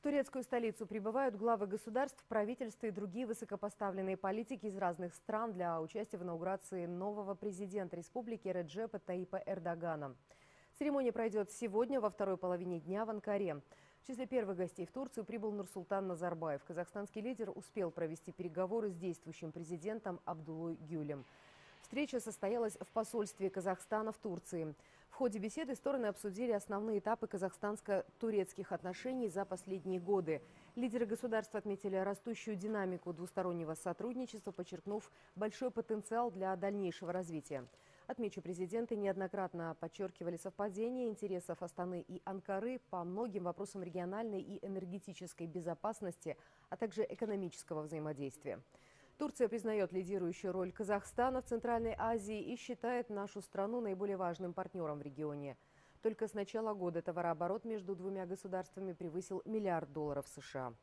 турецкую столицу прибывают главы государств, правительства и другие высокопоставленные политики из разных стран для участия в инаугурации нового президента республики Реджепа Таyyипа Эрдогана. Церемония пройдет сегодня во второй половине дня в Анкаре. В числе первых гостей в Турцию прибыл Нурсултан Назарбаев. Казахстанский лидер успел провести переговоры с действующим президентом Абдулой Гюлем. Встреча состоялась в посольстве Казахстана в Турции. В ходе беседы стороны обсудили основные этапы казахстанско-турецких отношений за последние годы. Лидеры государств отметили растущую динамику двустороннего сотрудничества, подчеркнув большой потенциал для дальнейшего развития. Отмечу, президенты неоднократно подчеркивали совпадение интересов Астаны и Анкары по многим вопросам региональной и энергетической безопасности, а также экономического взаимодействия. Турция признает лидирующую роль Казахстана в Центральной Азии и считает нашу страну наиболее важным партнером в регионе. Только с начала года товарооборот между двумя государствами превысил $1 миллиард США.